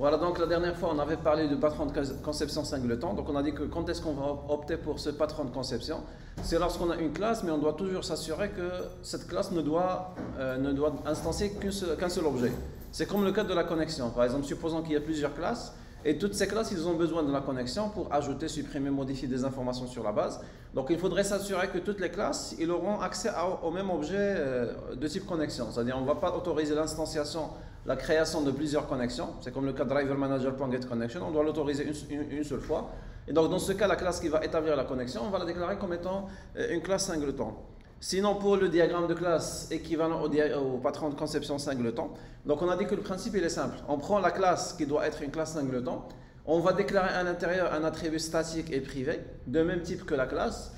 Voilà, donc la dernière fois, on avait parlé de patron de conception singleton. Donc on a dit que quand est-ce qu'on va opter pour ce patron de conception? C'est lorsqu'on a une classe, mais on doit toujours s'assurer que cette classe ne doit instancier qu'un seul objet. C'est comme le cas de la connexion. Par exemple, supposons qu'il y a plusieurs classes, et toutes ces classes, ils ont besoin de la connexion pour ajouter, supprimer, modifier des informations sur la base. Donc il faudrait s'assurer que toutes les classes, ils auront accès au même objet de type connexion. C'est-à-dire on ne va pas autoriser l'instanciation, la création de plusieurs connexions. C'est comme le cas driver manager.getConnection, on doit l'autoriser une seule fois. Et donc dans ce cas, la classe qui va établir la connexion, on va la déclarer comme étant une classe singleton. Sinon, pour le diagramme de classe équivalent au patron de conception singleton, donc on a dit que le principe il est simple. On prend la classe qui doit être une classe singleton, on va déclarer à l'intérieur un attribut statique et privé, de même type que la classe.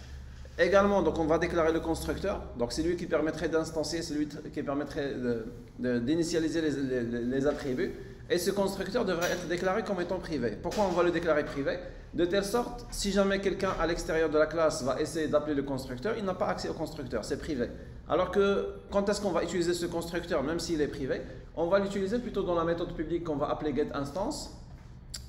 Également, donc on va déclarer le constructeur, donc c'est lui qui permettrait d'instancier, c'est lui qui permettrait d'initialiser les attributs. Et ce constructeur devrait être déclaré comme étant privé. Pourquoi on va le déclarer privé? De telle sorte, si jamais quelqu'un à l'extérieur de la classe va essayer d'appeler le constructeur, il n'a pas accès au constructeur, c'est privé. Alors que, quand est-ce qu'on va utiliser ce constructeur, même s'il est privé? On va l'utiliser plutôt dans la méthode publique qu'on va appeler getInstance,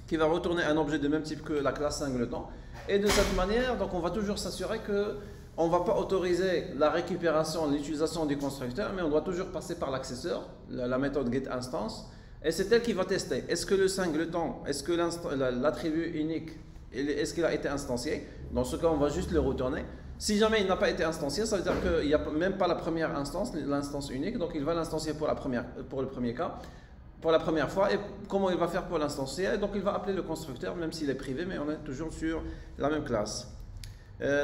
qui va retourner un objet de même type que la classe singleton. Et de cette manière, donc on va toujours s'assurer qu'on ne va pas autoriser la récupération, l'utilisation du constructeur, mais on doit toujours passer par l'accesseur, la méthode getInstance. Et c'est elle qui va tester. Est-ce que le singleton, est-ce que l'attribut unique, est-ce qu'il a été instancié? Dans ce cas, on va juste le retourner. Si jamais il n'a pas été instancié, ça veut dire qu'il n'y a même pas la première instance, l'instance unique. Donc il va l'instancier pour le premier cas, pour la première fois. Et comment il va faire pour l'instancier? Donc il va appeler le constructeur, même s'il est privé, mais on est toujours sur la même classe.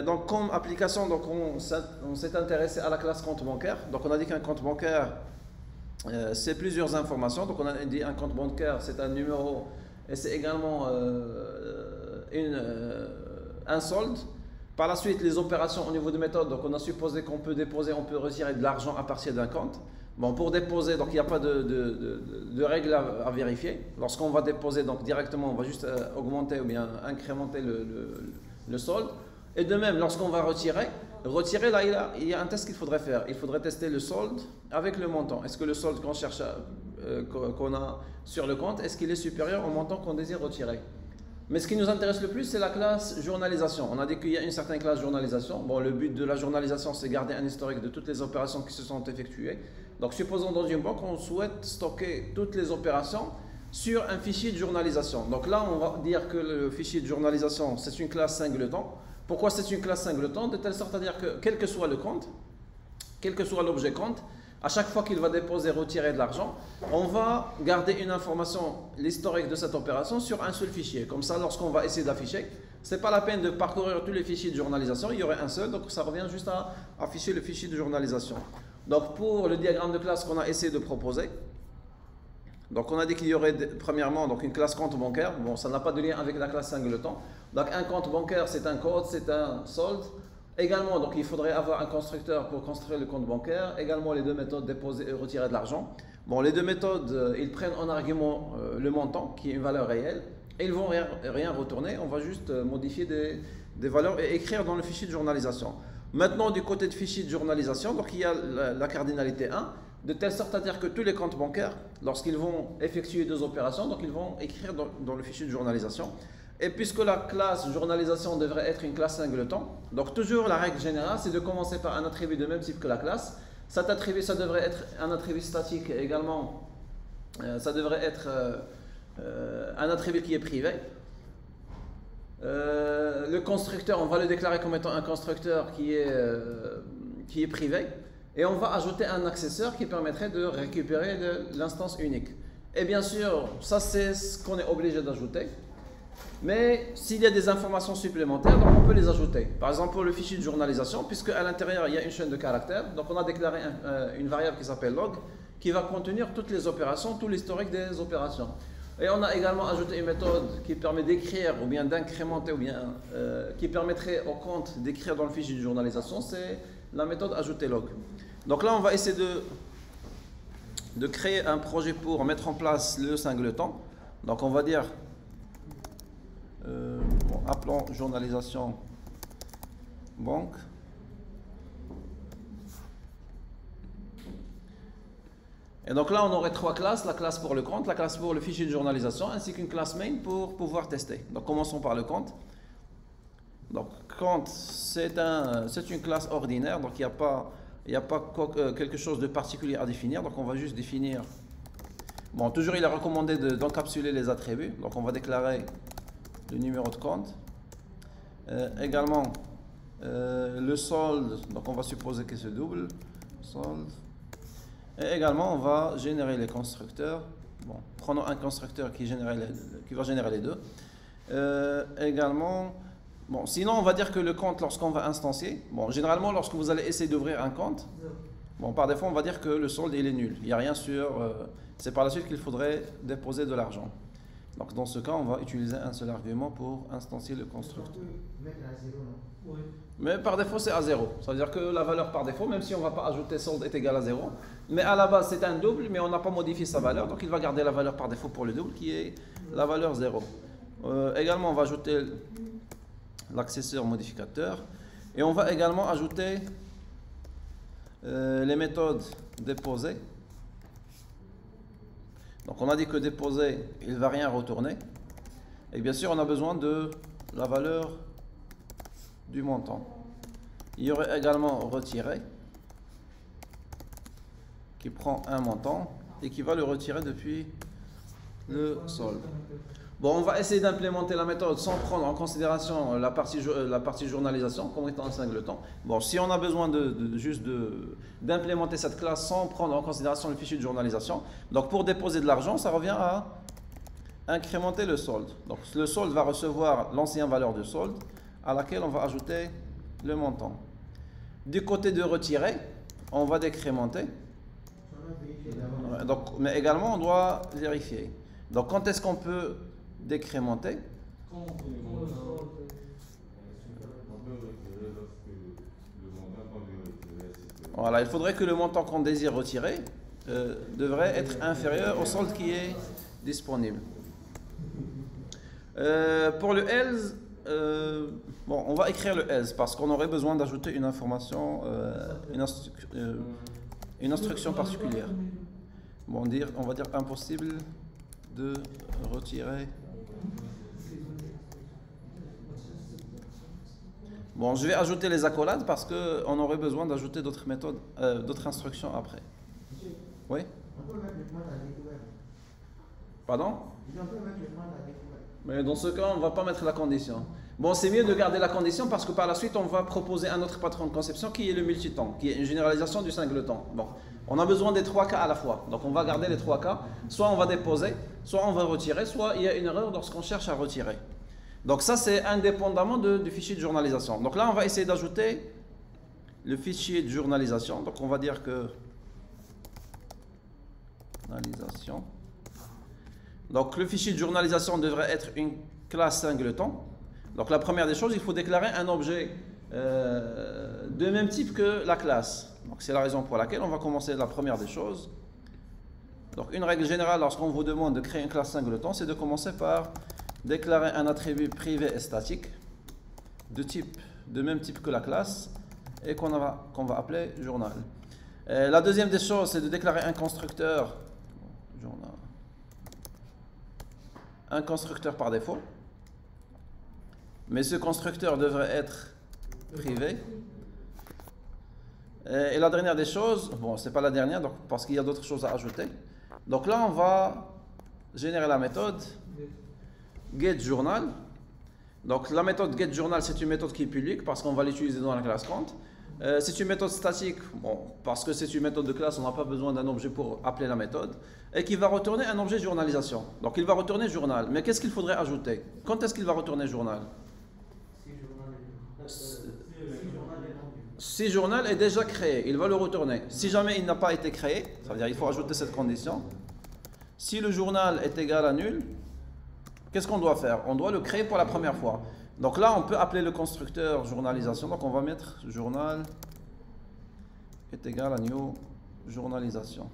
Donc comme application, donc on s'est intéressé à la classe compte bancaire. Donc on a dit qu'un compte bancaire, c'est plusieurs informations. Donc on a dit un compte bancaire, c'est un numéro et c'est également un solde. Par la suite, les opérations au niveau de méthode, donc on a supposé qu'on peut déposer, on peut retirer de l'argent à partir d'un compte. Bon, pour déposer, donc il n'y a pas de règle à vérifier. Lorsqu'on va déposer, donc directement, on va juste augmenter ou bien incrémenter le solde. Et de même, lorsqu'on va retirer, là, il y a un test qu'il faudrait faire. Il faudrait tester le solde avec le montant. Est-ce que le solde qu'on cherche, qu'on a sur le compte, est-ce qu'il est supérieur au montant qu'on désire retirer? Mais ce qui nous intéresse le plus, c'est la classe journalisation. On a dit qu'il y a une certaine classe journalisation. Bon, le but de la journalisation, c'est garder un historique de toutes les opérations qui se sont effectuées. Donc, supposons dans une banque, on souhaite stocker toutes les opérations sur un fichier de journalisation. Donc là, on va dire que le fichier de journalisation, c'est une classe singleton. Pourquoi c'est une classe singleton? De telle sorte à dire que quel que soit le compte, quel que soit l'objet compte, à chaque fois qu'il va déposer, retirer de l'argent, on va garder une information, l'historique de cette opération sur un seul fichier. Comme ça, lorsqu'on va essayer d'afficher, ce n'est pas la peine de parcourir tous les fichiers de journalisation, il y aurait un seul, donc ça revient juste à afficher le fichier de journalisation. Donc pour le diagramme de classe qu'on a essayé de proposer, donc on a dit qu'il y aurait premièrement donc une classe compte bancaire. Bon, ça n'a pas de lien avec la classe singleton. Donc un compte bancaire, c'est un code, c'est un solde. Également, donc il faudrait avoir un constructeur pour construire le compte bancaire. Également les deux méthodes, déposer et retirer de l'argent. Bon, les deux méthodes, ils prennent en argument le montant, qui est une valeur réelle, et ils ne vont rien retourner. On va juste modifier des valeurs et écrire dans le fichier de journalisation. Maintenant, du côté de fichier de journalisation, donc il y a la cardinalité 1, de telle sorte à dire que tous les comptes bancaires, lorsqu'ils vont effectuer deux opérations, donc ils vont écrire dans le fichier de journalisation. Et puisque la classe journalisation devrait être une classe singleton, donc toujours la règle générale, c'est de commencer par un attribut de même type que la classe. Cet attribut, ça devrait être un attribut statique également, ça devrait être un attribut qui est privé. Le constructeur, on va le déclarer comme étant un constructeur qui est privé. Et on va ajouter un accesseur qui permettrait de récupérer l'instance unique. Et bien sûr, ça c'est ce qu'on est obligé d'ajouter. Mais s'il y a des informations supplémentaires, donc on peut les ajouter. Par exemple, pour le fichier de journalisation, puisque à l'intérieur il y a une chaîne de caractères, donc on a déclaré une variable qui s'appelle log, qui va contenir toutes les opérations, tout l'historique des opérations. Et on a également ajouté une méthode qui permet d'écrire ou bien d'incrémenter ou bien qui permettrait au compte d'écrire dans le fichier de journalisation, c'est la méthode ajouter log. Donc là, on va essayer de créer un projet pour mettre en place le singleton. Donc on va dire, appelons journalisation banque. Et donc là, on aurait trois classes, la classe pour le compte, la classe pour le fichier de journalisation, ainsi qu'une classe main pour pouvoir tester. Donc commençons par le compte. Donc compte, c'est une classe ordinaire, donc il n'y a pas quelque chose de particulier à définir, donc on va juste définir. Bon, toujours il est recommandé d'encapsuler les attributs, donc on va déclarer le numéro de compte. Également, le solde, donc on va supposer que c'est double, solde. Et également, on va générer les constructeurs. Bon, prenons un constructeur qui va générer les deux. Également, bon, sinon on va dire que le compte, lorsqu'on va instancier, bon, généralement lorsque vous allez essayer d'ouvrir un compte, bon, par défaut on va dire que le solde il est nul. Il n'y a rien sur. C'est par la suite qu'il faudrait déposer de l'argent. Donc dans ce cas, on va utiliser un seul argument pour instancier le constructeur. Mais par défaut, c'est à 0. Ça veut dire que la valeur par défaut, même si on ne va pas ajouter solde est égal à 0, mais à la base c'est un double, mais on n'a pas modifié sa valeur, donc il va garder la valeur par défaut pour le double qui est la valeur 0. Également, on va ajouter l'accesseur modificateur et on va également ajouter les méthodes déposer. Donc on a dit que déposer, il ne va rien retourner. Et bien sûr, on a besoin de la valeur du montant. Il y aurait également retirer, qui prend un montant et qui va le retirer depuis le solde. Bon, on va essayer d'implémenter la méthode sans prendre en considération la partie journalisation comme étant un singleton. Bon, si on a besoin juste d'implémenter cette classe sans prendre en considération le fichier de journalisation, donc pour déposer de l'argent, ça revient à incrémenter le solde. Donc le solde va recevoir l'ancienne valeur de solde à laquelle on va ajouter le montant. Du côté de retirer, on va décrémenter. Donc, mais également, on doit vérifier. Donc quand est-ce qu'on peut décrémenter? Voilà, il faudrait que le montant qu'on désire retirer devrait être inférieur au solde qui est disponible. Pour le else, bon, on va écrire le else parce qu'on aurait besoin d'ajouter une information, une instruction particulière. Bon, on va dire impossible de retirer. Bon, je vais ajouter les accolades parce qu'on aurait besoin d'ajouter d'autres méthodes, d'autres instructions après. Oui? Pardon? Mais dans ce cas, on ne va pas mettre la condition. Bon, c'est mieux de garder la condition parce que par la suite, on va proposer un autre patron de conception qui est le multiton, qui est une généralisation du singleton. Bon, on a besoin des trois cas à la fois. Donc, on va garder les trois cas. Soit on va déposer, soit on va retirer, soit il y a une erreur lorsqu'on cherche à retirer. Donc, ça, c'est indépendamment du fichier de journalisation. Donc là, on va essayer d'ajouter le fichier de journalisation. Donc, on va dire que journalisation. Donc, le fichier de journalisation devrait être une classe singleton. Donc, la première des choses, il faut déclarer un objet de même type que la classe. Donc, c'est la raison pour laquelle on va commencer la première des choses. Donc, une règle générale, lorsqu'on vous demande de créer une classe singleton, c'est de commencer par déclarer un attribut privé et statique de même type que la classe et qu'on va appeler journal. La deuxième des choses, c'est de déclarer un constructeur journal. Un constructeur par défaut, mais ce constructeur devrait être privé. Et la dernière des choses, bon, c'est pas la dernière, donc, parce qu'il y a d'autres choses à ajouter. Donc là, on va générer la méthode getJournal. Donc la méthode getJournal, c'est une méthode qui est publique parce qu'on va l'utiliser dans la classe compte. C'est une méthode statique, bon, parce que c'est une méthode de classe, on n'a pas besoin d'un objet pour appeler la méthode, et qui va retourner un objet de journalisation. Donc il va retourner journal. Mais qu'est-ce qu'il faudrait ajouter? Quand est-ce qu'il va retourner journal? Si journal est déjà créé, il va le retourner. Si jamais il n'a pas été créé, ça veut dire qu'il faut ajouter cette condition. Si le journal est égal à nul, qu'est-ce qu'on doit faire? On doit le créer pour la première fois. Donc là, on peut appeler le constructeur journalisation. Donc on va mettre journal est égal à new journalisation.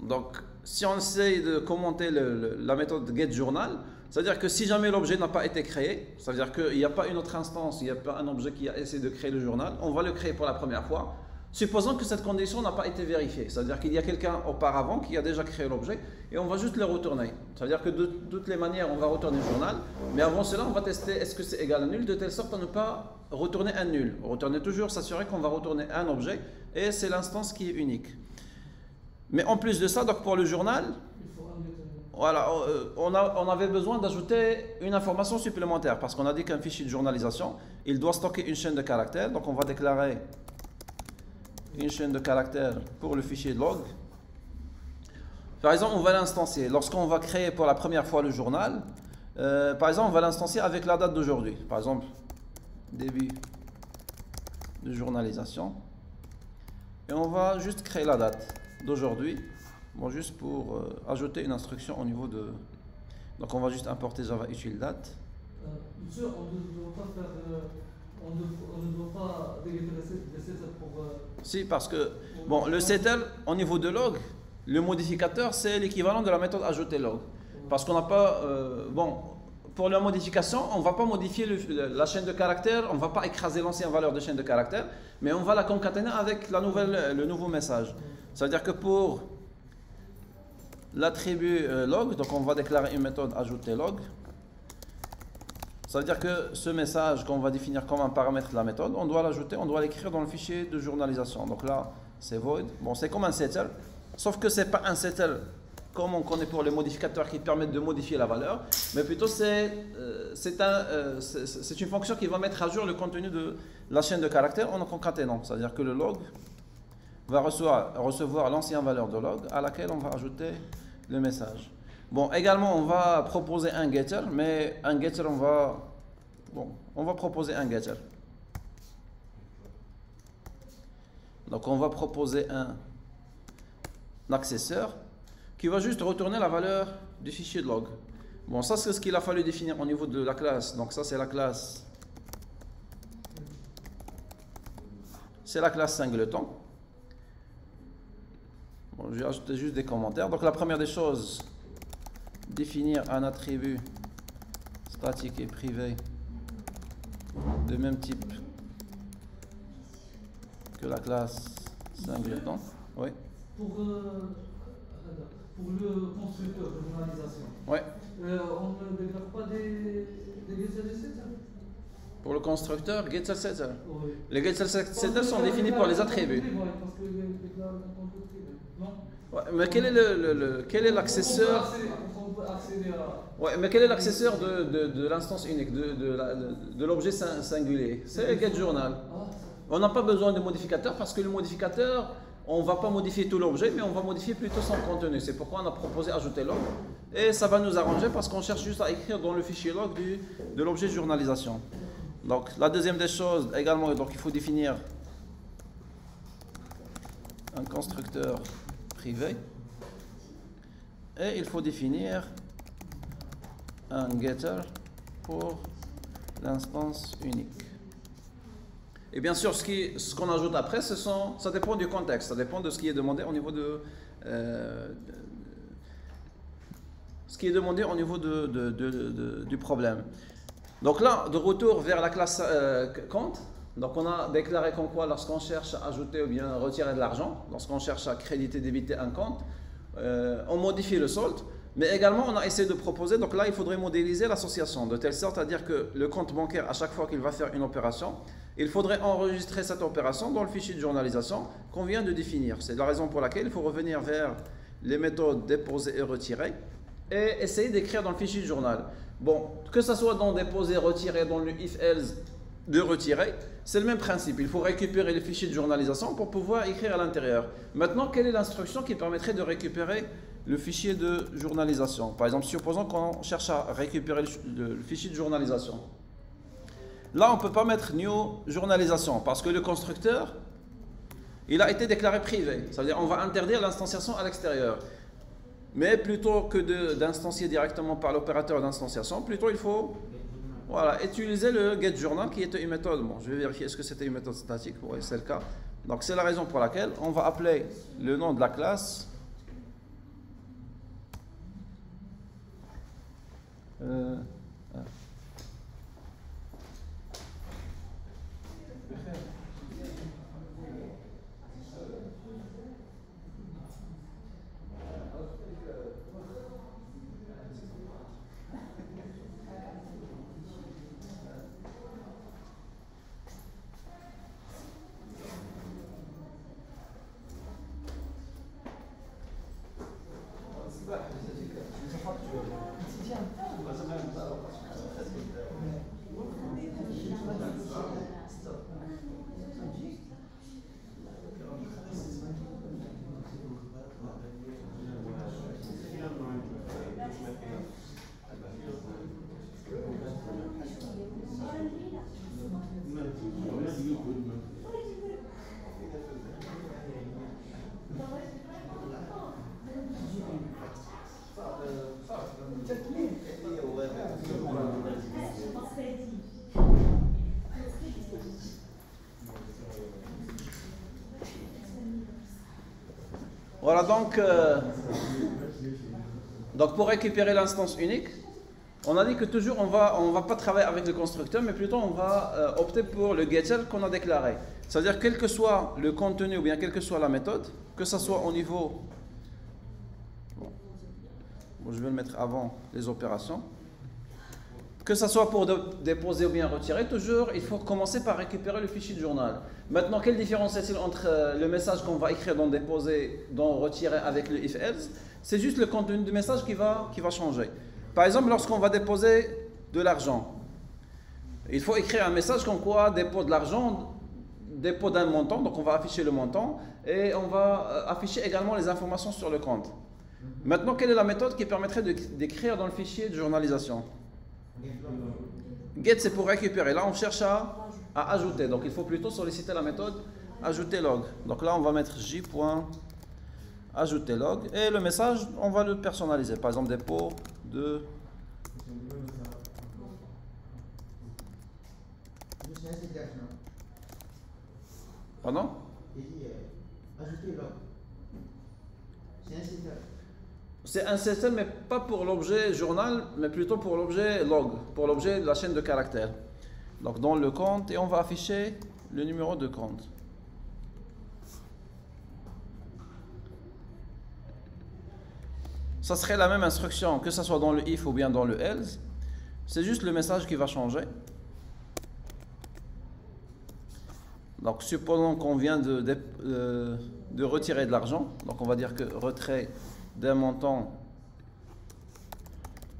Donc si on essaye de commenter la méthode getJournal, c'est-à-dire que si jamais l'objet n'a pas été créé, c'est-à-dire qu'il n'y a pas une autre instance, il n'y a pas un objet qui a essayé de créer le journal, on va le créer pour la première fois. Supposons que cette condition n'a pas été vérifiée, c'est-à-dire qu'il y a quelqu'un auparavant qui a déjà créé l'objet et on va juste le retourner. C'est-à-dire que de toutes les manières, on va retourner le journal, mais avant cela, on va tester est-ce que c'est égal à nul, de telle sorte à ne pas retourner un nul. Retourner toujours, s'assurer qu'on va retourner un objet et c'est l'instance qui est unique. Mais en plus de ça, donc pour le journal, voilà, on avait besoin d'ajouter une information supplémentaire parce qu'on a dit qu'un fichier de journalisation, il doit stocker une chaîne de caractères. Donc on va déclarer une chaîne de caractères pour le fichier log. Par exemple, on va l'instancier. Lorsqu'on va créer pour la première fois le journal, par exemple, on va l'instancier avec la date d'aujourd'hui. Par exemple, début de journalisation. Et on va juste créer la date d'aujourd'hui. Bon, juste pour ajouter une instruction au niveau de... Donc on va juste importer Java utile date. Monsieur, on ne doit pas faire... on ne doit pas délivrer le setter pour... Si, parce que... Bon, le setter, au niveau de log, le modificateur, c'est l'équivalent de la méthode ajouter log. Parce qu'on n'a pas... bon, pour la modification, on ne va pas modifier la chaîne de caractères, on ne va pas écraser l'ancienne valeur de chaîne de caractères, mais on va la concaténer avec le nouveau message. Ça veut dire que pour... l'attribut log, donc on va déclarer une méthode ajouter log. Ça veut dire que ce message qu'on va définir comme un paramètre de la méthode, on doit l'ajouter, on doit l'écrire dans le fichier de journalisation. Donc là, c'est void. Bon, c'est comme un setter, sauf que c'est pas un setter comme on connaît pour les modificateurs qui permettent de modifier la valeur, mais plutôt c'est une fonction qui va mettre à jour le contenu de la chaîne de caractères en concaténant. C'est-à-dire que le log va recevoir l'ancienne valeur de log à laquelle on va ajouter le message. Bon, également, on va proposer un getter, mais un getter, on va proposer un getter. Donc, on va proposer un accesseur qui va juste retourner la valeur du fichier de log. Bon, ça, c'est ce qu'il a fallu définir au niveau de la classe. Donc, ça, c'est la classe. C'est la classe singleton. Bon, je vais ajouter juste des commentaires. Donc la première des choses, définir un attribut statique et privé de même type que la classe singleton. Oui. Pour le constructeur de journalisation, Oui. on ne déclare pas des getter et setter? Pour le constructeur, getter setter. Oui. Les getter setter sont définis pour les attributs. Parce que les déclare dans ton privé. Non? Ouais, mais quel est l'accesseur? On peut accéder à... Ouais, mais quel est l'accesseur de l'instance unique, de l'objet singulier? C'est getJournal. On n'a pas besoin de modificateur parce que le modificateur, on ne va pas modifier tout l'objet, mais on va modifier plutôt son contenu. C'est pourquoi on a proposé ajouter log. Et ça va nous arranger parce qu'on cherche juste à écrire dans le fichier log de l'objet de journalisation. Donc la deuxième des choses, également, donc, il faut définir un constructeur privé. Et il faut définir un getter pour l'instance unique. Et bien sûr, ce qu'on ajoute après, ça dépend du contexte, ça dépend de ce qui est demandé au niveau de ce qui est demandé au niveau du problème. Donc là, de retour vers la classe compte. Donc on a déclaré comme quoi lorsqu'on cherche à ajouter ou bien retirer de l'argent, lorsqu'on cherche à créditer, débiter un compte, on modifie le solde, mais également on a essayé de proposer, donc là il faudrait modéliser l'association, de telle sorte à dire que le compte bancaire, à chaque fois qu'il va faire une opération, il faudrait enregistrer cette opération dans le fichier de journalisation qu'on vient de définir. C'est la raison pour laquelle il faut revenir vers les méthodes déposer et retirer et essayer d'écrire dans le fichier de journal. Bon, que ce soit dans déposer, retirer, dans le if-else de retirer, c'est le même principe. Il faut récupérer les fichiers de journalisation pour pouvoir écrire à l'intérieur. Maintenant, quelle est l'instruction qui permettrait de récupérer le fichier de journalisation? Par exemple, supposons qu'on cherche à récupérer le fichier de journalisation. Là, on ne peut pas mettre new journalisation parce que le constructeur, il a été déclaré privé. Ça veut dire qu'on va interdire l'instanciation à l'extérieur. Mais plutôt que d'instancier directement par l'opérateur d'instanciation, plutôt il faut utiliser le getJournal qui était une méthode. Bon, je vais vérifier est-ce que c'était une méthode statique. Oui, c'est le cas. Donc c'est la raison pour laquelle on va appeler le nom de la classe Voilà, donc pour récupérer l'instance unique, on a dit que toujours on va pas travailler avec le constructeur, mais plutôt on va opter pour le getter qu'on a déclaré. C'est-à-dire quel que soit le contenu ou bien quelle que soit la méthode, que ce soit au niveau... Bon, je vais le mettre avant les opérations. Que ce soit pour déposer ou bien retirer, toujours il faut commencer par récupérer le fichier de journal. Maintenant, quelle différence est-il entre le message qu'on va écrire dans déposer, dans retirer avec le if-else? C'est juste le contenu du message qui va changer. Par exemple, lorsqu'on va déposer de l'argent, il faut écrire un message comme quoi dépôt de l'argent, dépôt d'un montant, donc on va afficher le montant et on va afficher également les informations sur le compte. Maintenant, quelle est la méthode qui permettrait d'écrire dans le fichier de journalisation? Get, c'est pour récupérer. Là, on cherche à ajouter. Donc, il faut plutôt solliciter la méthode ajouter log. Donc là, on va mettre j.ajouter log. Et le message, on va le personnaliser. Par exemple, dépôt de... Pardon? Ajouter log. C'est un système. C'est un système, mais pas pour l'objet journal, mais plutôt pour l'objet log, pour l'objet de la chaîne de caractères. Donc dans le compte, et on va afficher le numéro de compte. Ça serait la même instruction, que ce soit dans le if ou bien dans le else. C'est juste le message qui va changer. Donc supposons qu'on vient de retirer de l'argent. Donc on va dire que retrait d'un montant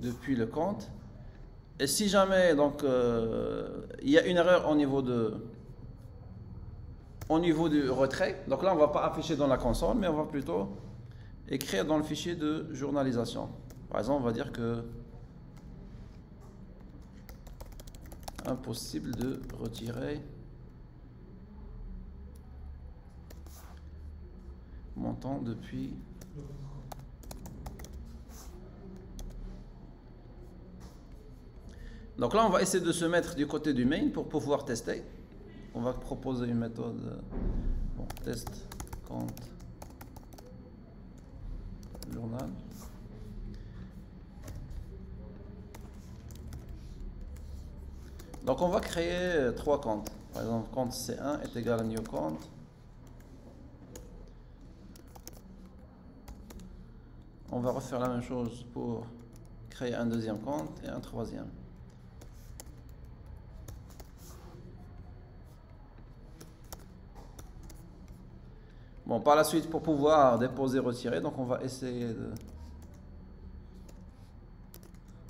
depuis le compte. Et si jamais donc il y a une erreur au niveau du retrait, donc là on ne va pas afficher dans la console, mais on va plutôt écrire dans le fichier de journalisation. Par exemple, on va dire que impossible de retirer montant depuis donc là on va essayer de se mettre du côté du main pour pouvoir tester. On va proposer une méthode test compte journal. Donc on va créer 3 comptes. Par exemple, compte C1 est égal à new compte. On va refaire la même chose pour créer un deuxième compte et un troisième. Bon, par la suite, pour pouvoir déposer, retirer, donc on va essayer de...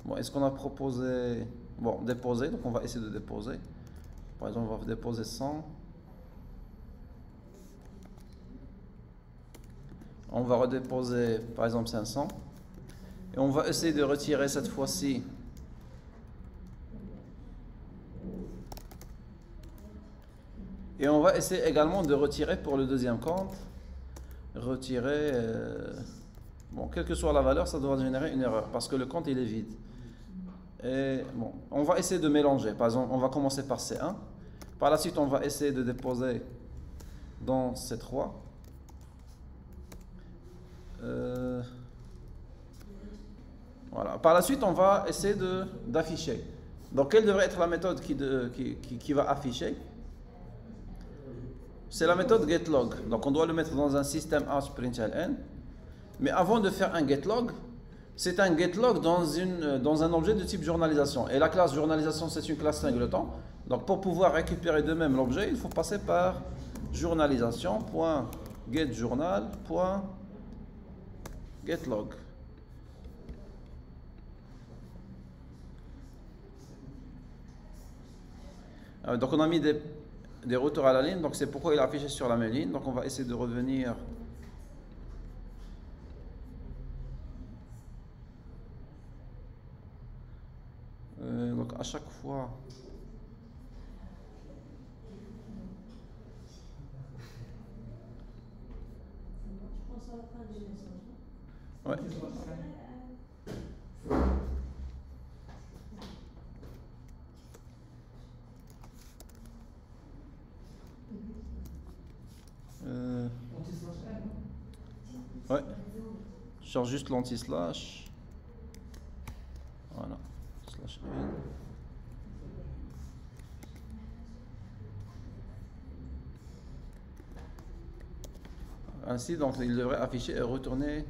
Bon, est-ce qu'on a proposé... Bon, déposer, donc on va essayer de déposer. Par exemple, on va déposer 100. On va redéposer, par exemple, 500. Et on va essayer de retirer cette fois-ci. Et on va essayer également de retirer pour le deuxième compte. Retirer... bon, quelle que soit la valeur, ça doit générer une erreur parce que le compte, il est vide. Et bon, on va essayer de mélanger. Par exemple, on va commencer par C1. Par la suite, on va essayer de déposer dans C3. Voilà. Par la suite, on va essayer d'afficher. Donc, quelle devrait être la méthode qui va afficher? C'est la méthode getLog. Donc, on doit le mettre dans un système out println. Mais avant de faire un getLog, c'est un getLog dans un objet de type journalisation. Et la classe journalisation, c'est une classe singleton. Donc, pour pouvoir récupérer de même l'objet, il faut passer par journalisation.getJournal.getLog. Donc, on a mis des retours à la ligne, donc c'est pourquoi il est affiché sur la même ligne. Donc on va essayer de revenir donc à chaque fois ouais. Ouais. Je cherche juste l'anti-slash. Voilà. Slash 1. Ainsi, donc, il devrait afficher et retourner.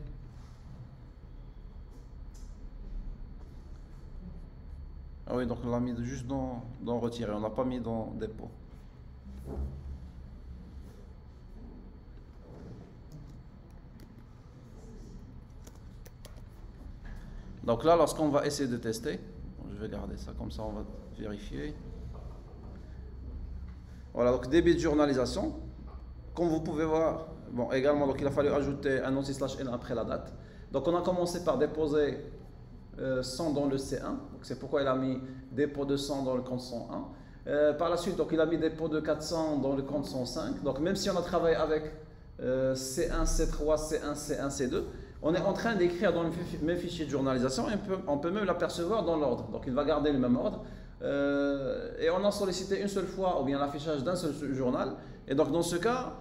Ah oui, donc on l'a mis juste dans retirer, on n'a pas mis dans dépôt. Donc là, lorsqu'on va essayer de tester, je vais garder ça comme ça, on va vérifier. Voilà, donc débit de journalisation. Comme vous pouvez voir, bon, également, donc il a fallu ajouter un anti-slash n après la date. Donc on a commencé par déposer 100 dans le C1, donc c'est pourquoi il a mis dépôt de 100 dans le compte 101. Par la suite, donc il a mis dépôt de 400 dans le compte 105. Donc même si on a travaillé avec C1, C3, C1, C1, C2, on est en train d'écrire dans le même fichier de journalisation et on peut même l'apercevoir dans l'ordre. Donc il va garder le même ordre. Et on a sollicité une seule fois ou bien l'affichage d'un seul journal. Et donc dans ce cas,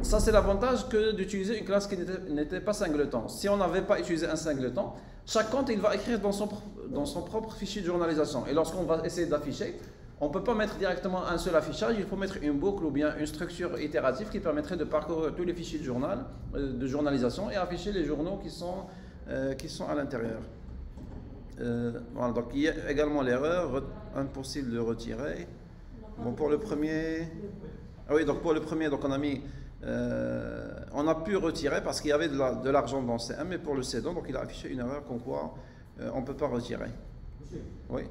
ça c'est l'avantage que d'utiliser une classe qui n'était pas singleton. Si on n'avait pas utilisé un singleton, chaque compte il va écrire dans son propre fichier de journalisation. Et lorsqu'on va essayer d'afficher, on ne peut pas mettre directement un seul affichage, il faut mettre une boucle ou bien une structure itérative qui permettrait de parcourir tous les fichiers de journalisation et afficher les journaux qui sont à l'intérieur. Voilà, donc il y a également l'erreur, impossible de retirer. Bon, pour le premier, ah oui, donc pour le premier, donc on a pu retirer parce qu'il y avait de l'argent dans C1, mais pour le C2, donc il a affiché une erreur comme quoi on ne peut pas retirer. Oui.